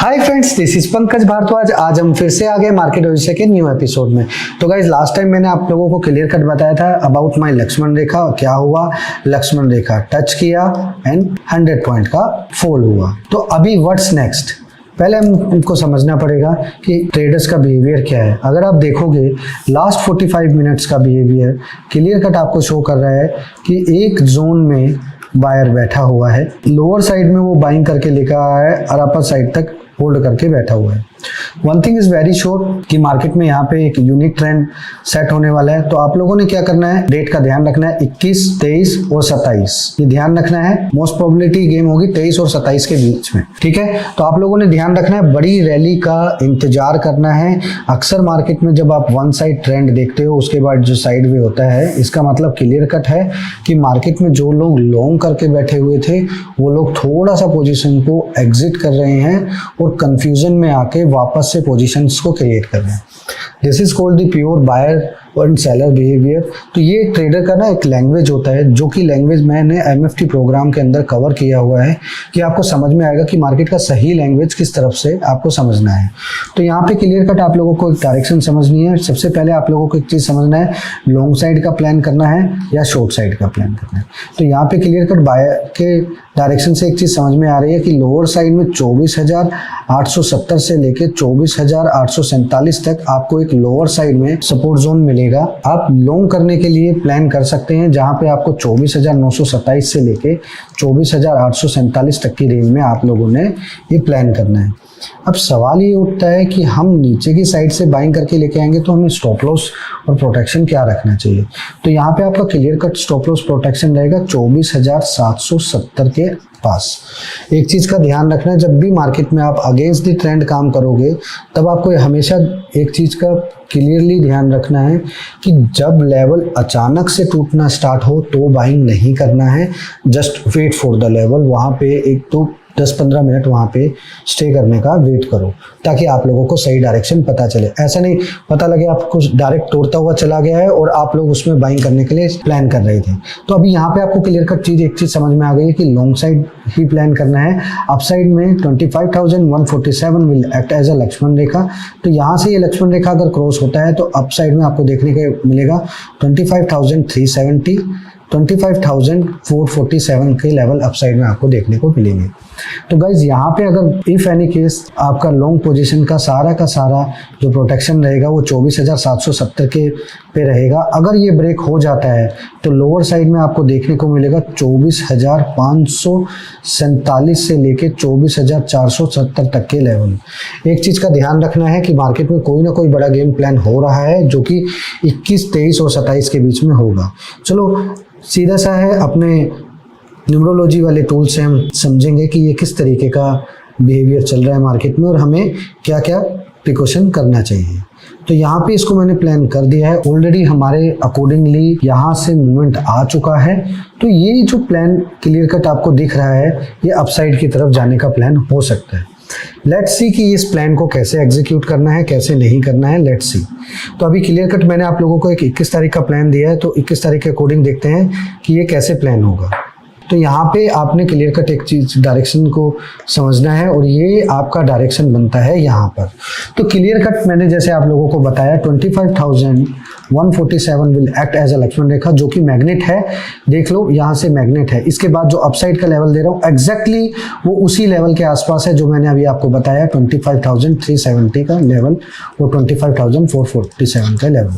Hi friends, this is Pankaj Bhardwaj. आज हम फिर से आ गए मार्केट भविष्य के न्यू एपिसोड में। तो गाइज लास्ट टाइम मैंने आप लोगों को क्लियर कट बताया था अबाउट माय लक्ष्मण रेखा। क्या हुआ, लक्ष्मण रेखा टच किया एंड 100 पॉइंट का फॉल हुआ। तो अभी व्हाट्स नेक्स्ट, पहले हमको समझना पड़ेगा कि ट्रेडर्स का बिहेवियर क्या है। अगर आप देखोगे लास्ट 45 मिनट्स का बिहेवियर क्लियर कट आपको शो कर रहा है कि एक जोन में बायर बैठा हुआ है, लोअर साइड में वो बाइंग करके लेकर आया है और अपर साइड तक होल्ड करके बैठा हुआ है। One thing is very sure कि मार्केट में यहाँ पे एक यूनिक ट्रेंड सेट होने वाला है। तो आप लोगों ने क्या करना है, डेट का ध्यान रखना है 21, 23 और 27, ये ध्यान रखना है। मोस्ट प्रोबेबिलिटी गेम होगी 23 और 27 के बीच में, ठीक है। तो आप लोगों ने ध्यान रखना है, बड़ी रैली का इंतजार करना है। अक्सर मार्केट में जब आप वन साइड ट्रेंड देखते हो उसके बाद जो साइड वे होता है, इसका मतलब क्लियर कट है कि मार्केट में जो लोग लॉन्ग करके बैठे हुए थे वो लोग थोड़ा सा पोजीशन को एग्जिट कर रहे हैं और कंफ्यूजन में आके वापस से पोजीशंस को क्रिएट कर रहे हैं। This is called the pure buyer and seller behaviour. तो ये ट्रेडर का ना एक लैंग्वेज होता है, जो कि लैंग्वेज मैंने एमएफटी प्रोग्राम के अंदर कवर किया हुआ है कि आपको समझ में आएगा कि मार्केट का सही लैंग्वेज किस तरफ से आपको समझना है। तो यहाँ पे क्लियर कट आप लोगों को एक डायरेक्शन समझनी है। सबसे पहले आप लोगों को एक चीज समझना है, लॉन्ग साइड का प्लान करना है या शॉर्ट साइड का प्लान करना है। तो यहाँ पे क्लियर कट बायर के डायरेक्शन से एक चीज समझ में आ रही है कि लोअर साइड में 24,870 से लेके 24,847 तक आपको एक लोअर साइड में सपोर्ट जोन मिलेगा। आप लॉन्ग करने के लिए प्लान कर सकते हैं, जहां पे आपको 24,927 से लेके 24,847 तक की रेंज में आप लोगों ने ये प्लान करना है। अब सवाल ये उठता है कि हम नीचे की साइड से बाइंग करके लेके आएंगे तो हमें स्टॉप लॉस और प्रोटेक्शन क्या रखना चाहिए। तो यहाँ पे आपका clear cut stop loss protection रहेगा 24,770 के पास। एक चीज का ध्यान रखना है, जब भी मार्केट में आप अगेंस्ट द ट्रेंड काम करोगे तब आपको हमेशा एक चीज का क्लियरली ध्यान रखना है कि जब लेवल अचानक से टूटना स्टार्ट हो तो बाइंग नहीं करना है। Just wait for the level, वहां पे एक तो 10-15 मिनट वहाँ पे स्टे करने का वेट करो ताकि आप लोगों को सही डायरेक्शन पता चले। ऐसा नहीं पता लगे आपको डायरेक्ट तोड़ता हुआ चला गया है और आप लोग उसमें बाइंग करने के लिए प्लान कर रहे थे। तो अभी यहाँ पे आपको क्लियर कट एक चीज समझ में आ गई है कि लॉन्ग साइड ही प्लान करना है। अप साइड में 25,147 will act as a Lakshman Rekha. तो यहाँ से ये लक्ष्मण रेखा अगर क्रॉस होता है तो अप साइड में आपको देखने को मिलेगा 25,370, 25,447 के लेवल अपसाइड में आपको देखने को मिलेंगे। तो गाइज यहाँ पे अगर इफ एनी केस आपका लॉन्ग पोजीशन का सारा जो प्रोटेक्शन रहेगा वो 24,770 के पे रहेगा। अगर ये ब्रेक हो जाता है तो लोअर साइड में आपको देखने को मिलेगा 24,547 से लेके 24,470 तक के लेवल। एक चीज का ध्यान रखना है कि मार्केट में कोई ना कोई बड़ा गेम प्लान हो रहा है जो कि 21, 23 और 27 के बीच में होगा। चलो सीधा सा है, अपने न्यूमरोलॉजी वाले टूल से हम समझेंगे कि ये किस तरीके का बिहेवियर चल रहा है मार्केट में और हमें क्या क्या प्रिकॉशन करना चाहिए। तो यहाँ पे इसको मैंने प्लान कर दिया है ऑलरेडी, हमारे अकॉर्डिंगली यहाँ से मूवमेंट आ चुका है। तो ये जो प्लान क्लियर कट आपको दिख रहा है ये अपसाइड की तरफ जाने का प्लान हो सकता है। लेट्स सी कि इस प्लान को कैसे एग्जीक्यूट करना है, कैसे नहीं करना है, लेट्स सी। तो अभी क्लियर कट मैंने आप लोगों को एक 21 तारीख का प्लान दिया है, तो 21 तारीख के अकॉर्डिंग देखते हैं कि ये कैसे प्लान होगा। तो यहाँ पे आपने क्लियर कट एक चीज डायरेक्शन को समझना है और ये आपका डायरेक्शन बनता है यहाँ पर। तो क्लियर कट मैंने जैसे आप लोगों को बताया 25,147 will act as a Lakshman Rekha, जो कि मैग्नेट है। देख लो यहाँ से मैग्नेट है। इसके बाद जो अपसाइड का लेवल दे रहा हूँ एग्जैक्टली वो उसी लेवल के आसपास है जो मैंने अभी आपको बताया, 25,370 का लेवल और 25,447 का लेवल।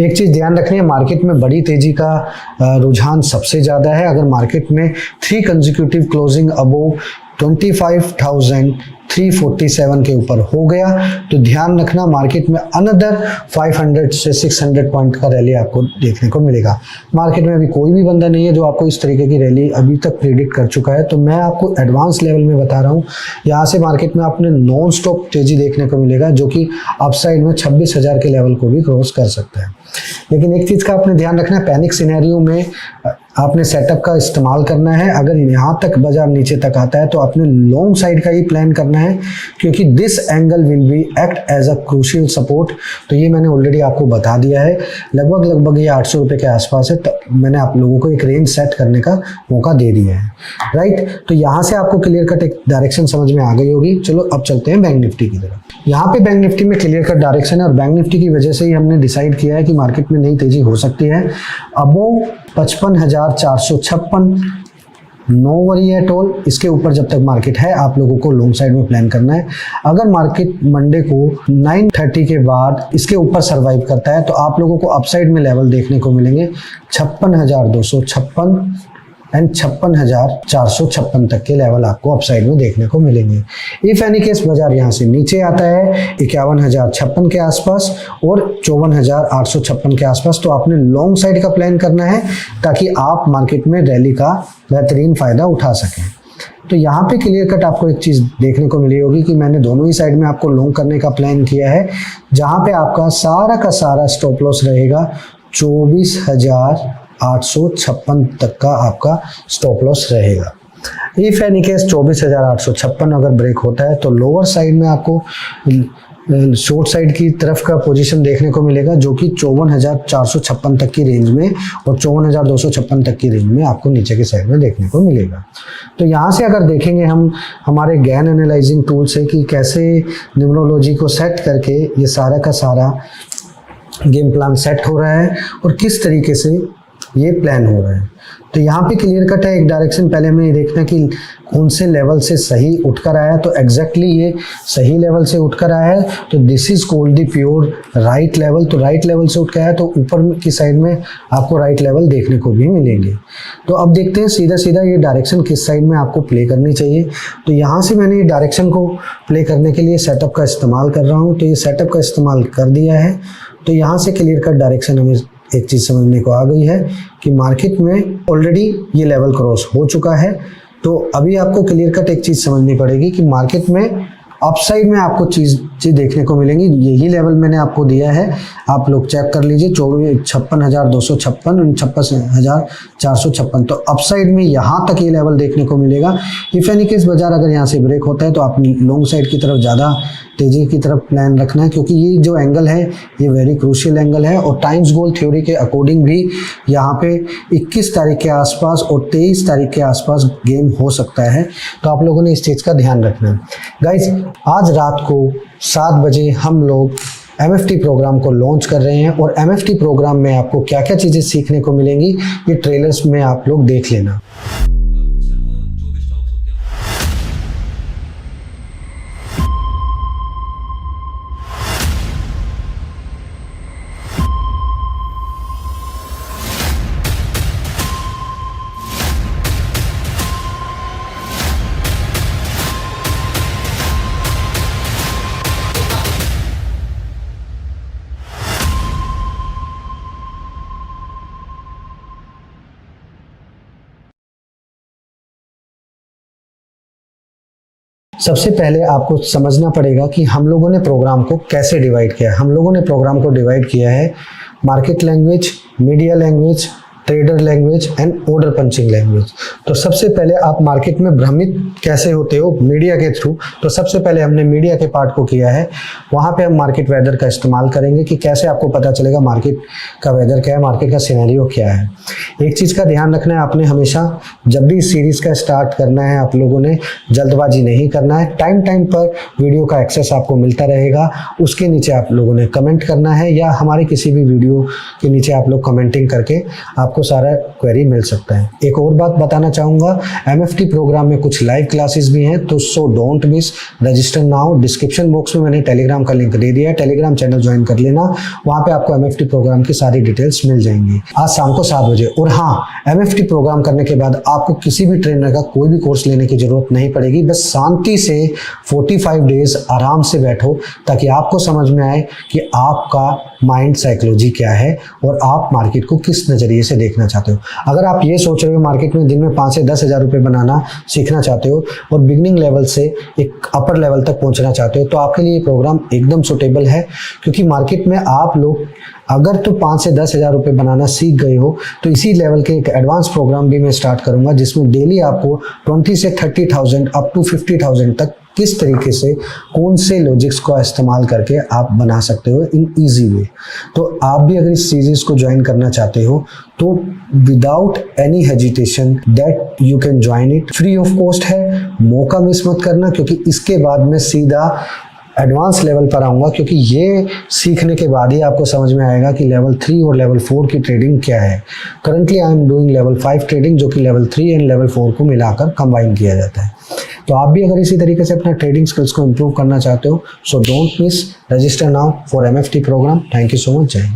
एक चीज ध्यान रखनी है, मार्केट में बड़ी तेजी का रुझान सबसे ज्यादा है। अगर मार्केट में 3 कंसेक्यूटिव क्लोजिंग अबोव 25,347 के ऊपर हो गया तो ध्यान रखना मार्केट में अनदर 500 से 600 पॉइंट का रैली आपको देखने को मिलेगा। मार्केट में अभी कोई भी बंदा नहीं है जो आपको इस तरीके की रैली अभी तक प्रेडिक्ट कर चुका है। तो मैं आपको एडवांस लेवल में बता रहा हूँ, यहाँ से मार्केट में आपने नॉन स्टॉप तेजी देखने को मिलेगा जो कि अपसाइड में 26,000 के लेवल को भी क्रॉस कर सकता है। लेकिन एक चीज़ का आपने ध्यान रखना है, पैनिक सिनेरियो में आपने सेटअप का इस्तेमाल करना है। अगर यहाँ तक बाजार नीचे तक आता है तो आपने लॉन्ग साइड का ही प्लान करना है, क्योंकि this angle will be act as a crucial support. तो ये मैंने ऑलरेडी आपको बता दिया है, लगभग ये 800 रुपये के आसपास है। तो मैंने आप लोगों को एक रेंज सेट करने का मौका दे दिया है, राइट। तो यहाँ से आपको क्लियर कट एक डायरेक्शन समझ में आ गई होगी। चलो अब चलते हैं बैंक निफ्टी की तरफ। यहाँ पे बैंक निफ्टी में क्लियर कट डायरेक्शन है और बैंक निफ्टी की वजह से ही हमने डिसाइड किया है कि मार्केट में नई तेजी हो सकती है। Above 55,456 no worry at all. इसके ऊपर जब तक मार्केट है आप लोगों को लॉन्ग साइड में प्लान करना है। अगर मार्केट मंडे को 9:30 के बाद इसके ऊपर सर्वाइव करता है तो आप लोगों को अपसाइड में लेवल देखने को मिलेंगे 56,256 एंड 56,456 तक के लेवल आपको अपसाइड में देखने को मिलेंगे। इफ एनी केस बाजार यहाँ से नीचे आता है 51,056 के आसपास और 54,856 के आसपास, तो आपने लॉन्ग साइड का प्लान करना है ताकि आप मार्केट में रैली का बेहतरीन फायदा उठा सकें। तो यहाँ पे क्लियर कट आपको एक चीज़ देखने को मिली होगी कि मैंने दोनों ही साइड में आपको लॉन्ग करने का प्लान किया है, जहाँ पे आपका सारा का सारा स्टॉप लॉस रहेगा 24,856 तक का आपका स्टॉप लॉस रहेगा। इफ एनी केस 24,856 अगर ब्रेक होता है तो लोअर साइड में आपको शॉर्ट साइड की तरफ का पोजीशन देखने को मिलेगा, जो कि 54,456 तक की रेंज में और 54,256 तक की रेंज में आपको नीचे की साइड में देखने को मिलेगा। तो यहाँ से अगर देखेंगे हम हमारे गैन एनालाइजिंग टूल से कि कैसे न्यूमरोलॉजी को सेट करके ये सारा का सारा गेम प्लान सेट हो रहा है और किस तरीके से ये प्लान हो रहा है। तो यहाँ पे क्लियर कट है एक डायरेक्शन। पहले हमें ये देखना कि कौन से लेवल से सही उठकर आया, तो एग्जैक्टली ये सही लेवल से उठकर आया है, तो this is called the pure right level. तो राइट लेवल से उठ के आया तो ऊपर की साइड में आपको राइट लेवल देखने को भी मिलेंगे। तो अब देखते हैं सीधा सीधा ये डायरेक्शन किस साइड में आपको प्ले करनी चाहिए। तो यहाँ से मैंने ये डायरेक्शन को प्ले करने के लिए सेटअप का इस्तेमाल कर रहा हूँ। तो ये सेटअप का इस्तेमाल कर दिया है। तो यहाँ से क्लियर कट डायरेक्शन हमें एक चीज़ समझने को आ गई है कि मार्केट में ऑलरेडी ये लेवल क्रॉस हो चुका है। तो अभी आपको क्लियर कट एक चीज़ समझनी पड़ेगी कि मार्केट में अपसाइड में आपको चीज़ देखने को मिलेंगी। यही लेवल मैंने आपको दिया है, आप लोग चेक कर लीजिए 56,256 और 56,456। तो अपसाइड में यहाँ तक ये लेवल देखने को मिलेगा। इफ एनी केस बाजार अगर यहाँ से ब्रेक होता है तो आप लॉन्ग साइड की तरफ ज़्यादा तेजी की तरफ प्लान रखना है, क्योंकि ये जो एंगल है ये वेरी क्रूशियल एंगल है। और टाइम्स गोल थ्योरी के अकॉर्डिंग भी यहाँ पे 21 तारीख के आसपास और 23 तारीख के आसपास गेम हो सकता है। तो आप लोगों ने इस चीज़ का ध्यान रखना है। गाइज आज रात को 7 बजे हम लोग MFT प्रोग्राम को लॉन्च कर रहे हैं और MFT प्रोग्राम में आपको क्या क्या चीज़ें सीखने को मिलेंगी ये ट्रेलर्स में आप लोग देख लेना। सबसे पहले आपको समझना पड़ेगा कि हम लोगों ने प्रोग्राम को कैसे डिवाइड किया है। हम लोगों ने प्रोग्राम को डिवाइड किया है market language, media language, trader language and order punching language. तो सबसे पहले आप मार्केट में भ्रमित कैसे होते हो मीडिया के थ्रू, तो सबसे पहले हमने मीडिया के पार्ट को किया है। वहाँ पे हम मार्केट वेदर का इस्तेमाल करेंगे कि कैसे आपको पता चलेगा मार्केट का वेदर क्या है, मार्केट का सिनेरियो क्या है। एक चीज़ का ध्यान रखना है, आपने हमेशा जब भी इस सीरीज़ का स्टार्ट करना है आप लोगों ने जल्दबाजी नहीं करना है। टाइम टाइम पर वीडियो का एक्सेस आपको मिलता रहेगा, उसके नीचे आप लोगों ने कमेंट करना है या हमारे किसी भी वीडियो के नीचे आप लोग कमेंटिंग करके आपको सारा क्वेरी मिल सकता है। एक और बात बताना चाहूँगा, MFT प्रोग्राम में कुछ लाइव क्लासेस भी हैं, तो सो don't miss, register now. Description box में मैंने टेलीग्राम का लिंक दे दिया है, टेलीग्राम चैनल ज्वाइन कर लेना, वहाँ पे आपको MFT प्रोग्राम की सारी डिटेल्स मिल जाएंगी आज शाम को 7 बजे। और हाँ, MFT प्रोग्राम करने के बाद आपको किसी भी ट्रेनर का कोई भी कोर्स लेने की जरूरत नहीं पड़ेगी। बस शांति से 45 डेज आराम से बैठो ताकि आपको समझ में आए कि आपका माइंड साइकोलॉजी क्या है और आप मार्केट को किस नज़रिए से देखना चाहते हो। अगर आप ये सोच रहे हो मार्केट में दिन में 5 से 10 हज़ार रुपये बनाना सीखना चाहते हो और बिगनिंग लेवल से एक अपर लेवल तक पहुंचना चाहते हो, तो आपके लिए ये प्रोग्राम एकदम सुटेबल है। क्योंकि मार्केट में आप लोग अगर तो 5 से 10 हज़ार रुपये बनाना सीख गए हो तो इसी लेवल के एक एडवांस प्रोग्राम भी मैं स्टार्ट करूंगा, जिसमें डेली आपको 20 से 30,000 अप टू 50,000 तक किस तरीके से कौन से लॉजिक्स का इस्तेमाल करके आप बना सकते हो इन इजी वे। तो आप भी अगर इस सीरीज को ज्वाइन करना चाहते हो तो without any hesitation that you can join it, free of cost है, मौका मिस मत करना। क्योंकि इसके बाद मैं सीधा एडवांस लेवल पर आऊँगा, क्योंकि ये सीखने के बाद ही आपको समझ में आएगा कि लेवल 3 और लेवल 4 की ट्रेडिंग क्या है। Currently I am doing level 5 trading, जो कि लेवल 3 एंड लेवल 4 को मिलाकर कंबाइन किया जाता है। तो आप भी अगर इसी तरीके से अपना ट्रेडिंग स्किल्स को इम्प्रूव करना चाहते हो, so don't miss, register now for MFT programme. Thank you so much. जय हिंद।